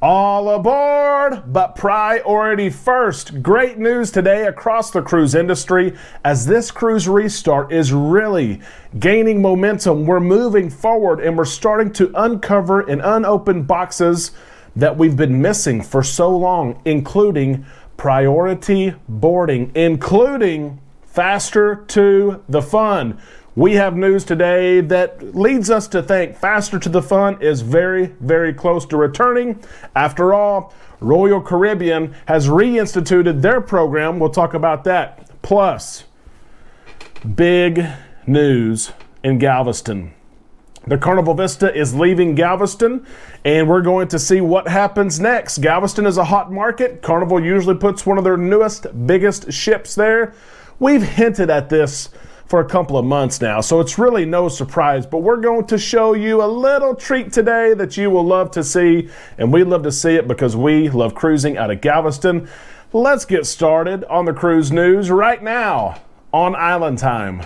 All aboard, but priority first. Great news today across the cruise industry as this cruise restart is really gaining momentum. We're moving forward and we're starting to uncover and unopen boxes that we've been missing for so long, including priority boarding, including faster to the fun. We have news today that leads us to think faster to the fun is very, very close to returning. After all, Royal Caribbean has reinstituted their program. We'll talk about that. Plus, big news in Galveston. The Carnival Vista is leaving Galveston, and we're going to see what happens next. Galveston is a hot market. Carnival usually puts one of their newest, biggest ships there. We've hinted at this for a couple of months now, so it's really no surprise, but we're going to show you a little treat today that you will love to see, and we love to see it because we love cruising out of Galveston. Let's get started on the cruise news right now on Island Time.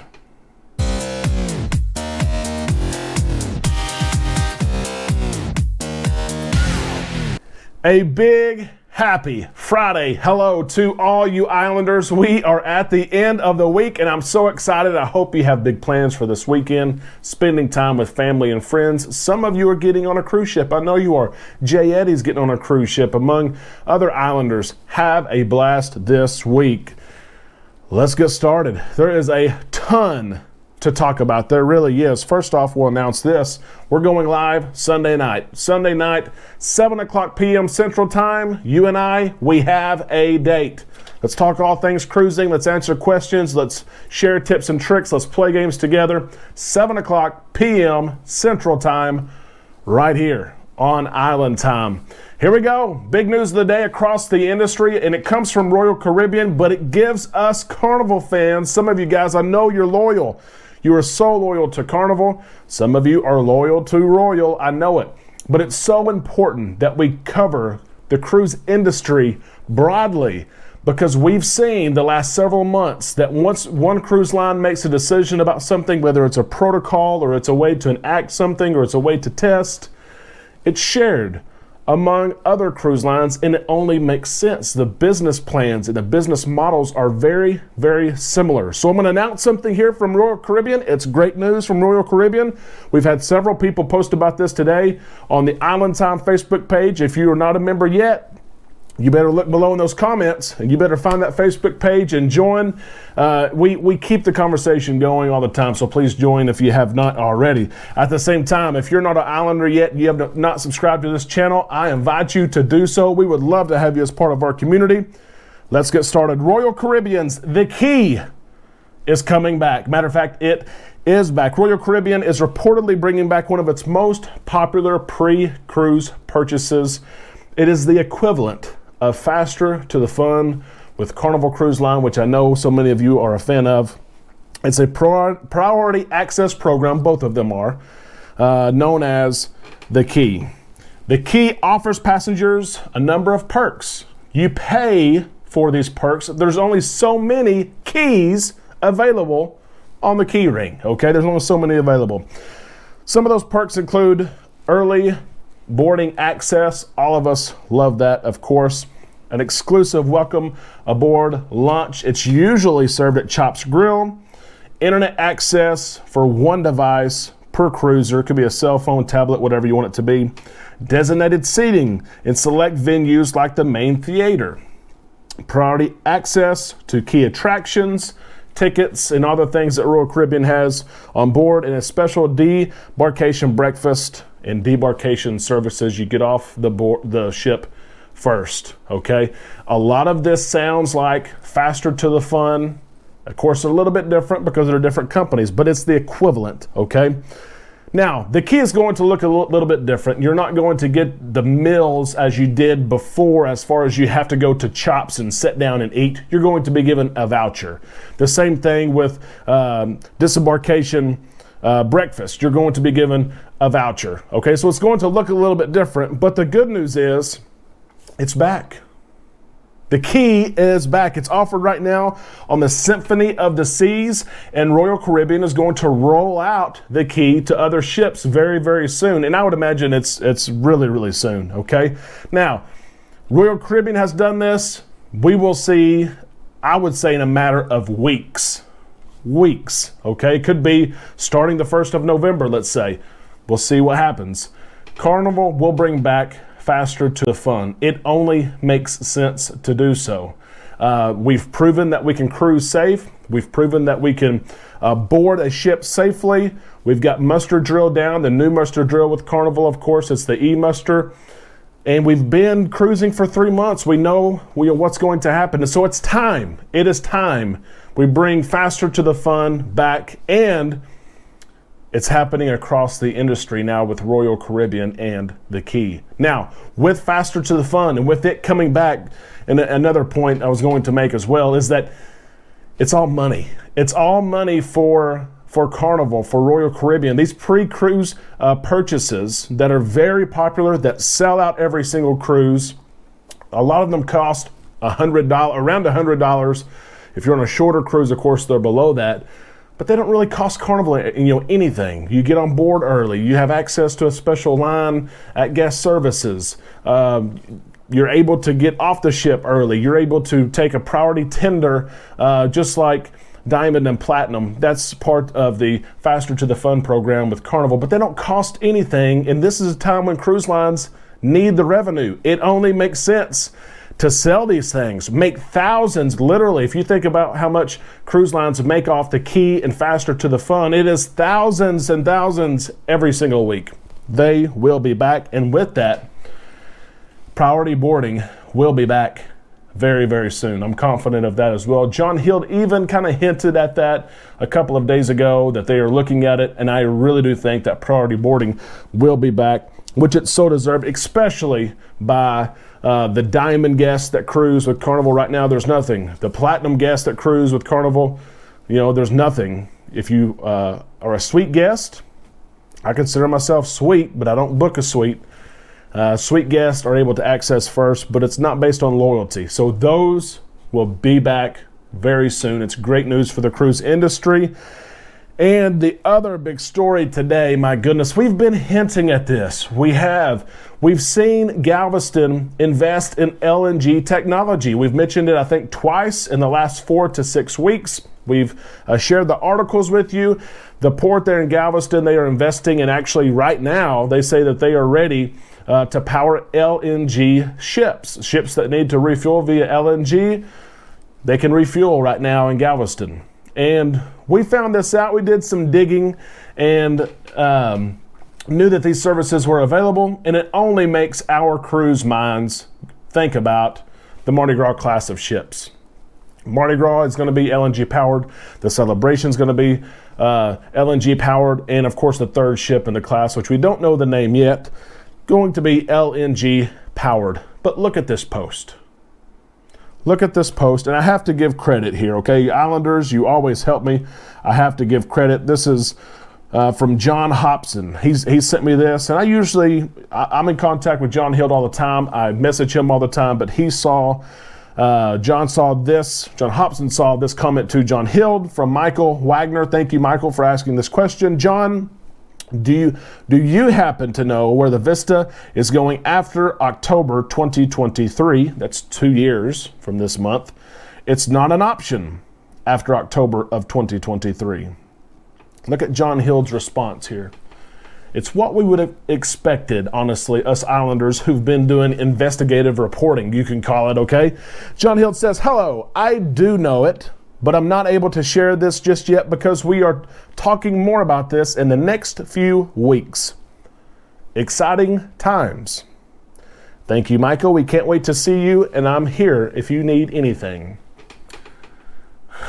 A big happy Friday hello to all you Islanders. We are at the end of the week and I'm so excited. I hope you have big plans for this weekend, spending time with family and friends. Some of you are getting on a cruise ship. I know you are. Jay Eddie's getting on a cruise ship, among other Islanders. Have a blast this week. Let's get started. There is a ton to talk about. There really is. First off, we'll announce this. We're going live Sunday night. Sunday night, 7 o'clock p.m. Central Time. You and I, we have a date. Let's talk all things cruising. Let's answer questions. Let's share tips and tricks. Let's play games together. 7 o'clock p.m. Central Time right here on Island Time. Here we go. Big news of the day across the industry, and it comes from Royal Caribbean, but it gives us Carnival fans. Some of you guys, I know you're loyal. You are so loyal to Carnival. Some of you are loyal to Royal. I know it. But it's so important that we cover the cruise industry broadly because we've seen the last several months that once one cruise line makes a decision about something, whether it's a protocol or it's a way to enact something or it's a way to test, it's shared among other cruise lines, and it only makes sense. The business plans and the business models are very, very similar. So I'm going to announce something here from Royal Caribbean. It's great news from Royal Caribbean. We've had several people post about this today on the Island Time Facebook page. If you are not a member yet, you better look below in those comments and you better find that Facebook page and join. We keep the conversation going all the time, so please join if you have not already. At the same time, if you're not an Islander yet, you have not subscribed to this channel, I invite you to do so. We would love to have you as part of our community. Let's get started. Royal Caribbean's The Key is coming back. Matter of fact, it is back. Royal Caribbean is reportedly bringing back one of its most popular pre-cruise purchases. It is the equivalent of Faster to the Fun with Carnival Cruise Line, which I know so many of you are a fan of. It's a priority access program, both of them are, known as The Key. The Key offers passengers a number of perks. You pay for these perks. There's only so many keys available on the key ring, okay? There's only so many available. Some of those perks include early boarding access. All of us love that, of course. An exclusive welcome aboard lunch. It's usually served at Chop's Grill. Internet access for one device per cruiser. It could be a cell phone, tablet, whatever you want it to be. Designated seating in select venues like the main theater. Priority access to key attractions, tickets, and other things that Royal Caribbean has on board, and a special debarkation breakfast and debarkation services. You get off the ship first, okay? A lot of this sounds like Faster to the Fun. Of course, they're a little bit different because they're different companies, but it's the equivalent, okay? Now, the Key is going to look a little bit different. You're not going to get the meals as you did before, as far as you have to go to Chops and sit down and eat. You're going to be given a voucher. The same thing with disembarkation breakfast. You're going to be given a voucher. Okay, so it's going to look a little bit different, but the good news is it's back. The Key is back. It's offered right now on the Symphony of the Seas, and Royal Caribbean is going to roll out the Key to other ships very, very soon. And I would imagine it's really, really soon, okay? Now, Royal Caribbean has done this. We will see, I would say, in a matter of weeks. Weeks, okay? Could be starting the 1st of November, let's say. We'll see what happens. Carnival will bring back Faster to the Fun. It only makes sense to do so. We've proven that we can cruise safe. We've proven that we can board a ship safely. We've got muster drill down, the new muster drill with Carnival, of course. It's the E-muster. And we've been cruising for 3 months. We know what's going to happen. And so it's time. It is time. We bring Faster to the Fun back, and it's happening across the industry now with Royal Caribbean and the Key. Now, with Faster to the Fun and with it coming back, and another point I was going to make as well is that it's all money. It's all money for Carnival, for Royal Caribbean. These pre-cruise purchases that are very popular, that sell out every single cruise, a lot of them cost $100, around $100. If you're on a shorter cruise, of course, they're below that. But they don't really cost Carnival, anything. You get on board early. You have access to a special line at guest services. You're able to get off the ship early. You're able to take a priority tender, just like Diamond and Platinum. That's part of the Faster to the Fun program with Carnival. But they don't cost anything, and this is a time when cruise lines need the revenue. It only makes sense to sell these things, make thousands, literally. If you think about how much cruise lines make off the Key and Faster to the Fun, it is thousands and thousands every single week. They will be back, and with that, priority boarding will be back very, very soon. I'm confident of that as well. John Hild even kind of hinted at that a couple of days ago, that they are looking at it, and I really do think that priority boarding will be back, which it's so deserved, especially by the Diamond guests that cruise with Carnival right now. There's nothing. The Platinum guests that cruise with Carnival, there's nothing. If you are a suite guest, I consider myself sweet, but I don't book a suite. Suite guests are able to access first, but it's not based on loyalty. So those will be back very soon. It's great news for the cruise industry. And the other big story today, my goodness, we've been hinting at this. We've seen Galveston invest in LNG technology. We've mentioned it, I think, twice in the last 4 to 6 weeks. We've shared the articles with you. The port there in Galveston, they are investing, and actually right now, they say that they are ready to power LNG ships that need to refuel via LNG. They can refuel right now in Galveston. And we found this out. We did some digging and knew that these services were available, and it only makes our cruise minds think about the Mardi Gras class of ships. Mardi Gras is going to be LNG powered. The Celebration is going to be LNG powered, and of course the third ship in the class, which we don't know the name yet, going to be LNG powered. But look at this post. Look at this post, and I have to give credit here, okay? Islanders, you always help me. I have to give credit. This is from John Hobson. He sent me this, and I'm in contact with John Hild all the time. I message him all the time, but John Hobson saw this comment to John Hild from Michael Wagner. Thank you, Michael, for asking this question. John, do you happen to know where the Vista is going after October 2023? That's 2 years from this month. It's not an option after October of 2023. Look at John Hild's response here. It's what we would have expected, honestly, us Islanders who've been doing investigative reporting, you can call it, okay? John Hild says, hello, I do know it, but I'm not able to share this just yet because we are talking more about this in the next few weeks. Exciting times. Thank you, Michael. We can't wait to see you, and I'm here if you need anything.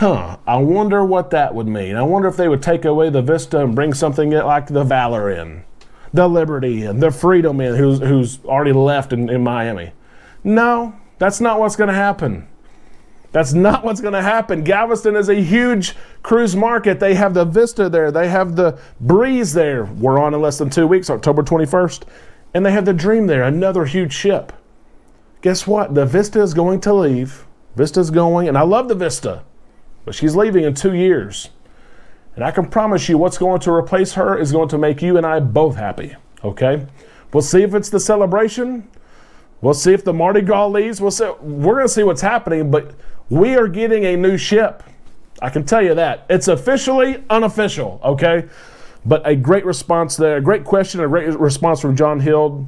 I wonder what that would mean. I wonder if they would take away the Vista and bring something like the Valor in, the Liberty in, the Freedom in, who's already left in Miami. No, that's not what's going to happen. That's not what's going to happen. Galveston is a huge cruise market. They have the Vista there. They have the Breeze there. We're on in less than 2 weeks, October 21st. And they have the Dream there, another huge ship. guess what? The Vista is going to leave. Vista's going, and I love the Vista, but she's leaving in 2 years. And I can promise you what's going to replace her is going to make you and I both happy, okay? We'll see if it's the celebration. We'll see if the Mardi Gras leaves. We're going to see what's happening, but we are getting a new ship. I can tell you that. It's officially unofficial, okay? But a great response there, a great question, a great response from John Hild.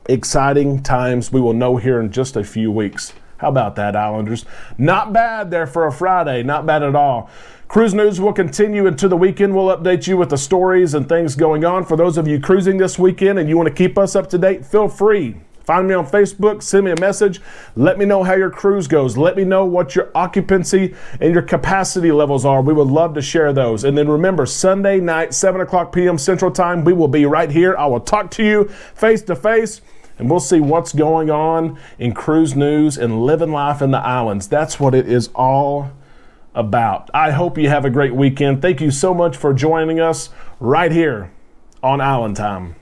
Exciting times we will know here in just a few weeks. How about that, Islanders? Not bad there for a Friday. Not bad at all. Cruise news will continue into the weekend. We'll update you with the stories and things going on. For those of you cruising this weekend and you want to keep us up to date, feel free. Find me on Facebook, send me a message. Let me know how your cruise goes. Let me know what your occupancy and your capacity levels are. We would love to share those. And then remember, Sunday night, 7 o'clock p.m. Central Time, we will be right here. I will talk to you face to face, and we'll see what's going on in cruise news and living life in the islands. That's what it is all about. I hope you have a great weekend. Thank you so much for joining us right here on Island Time.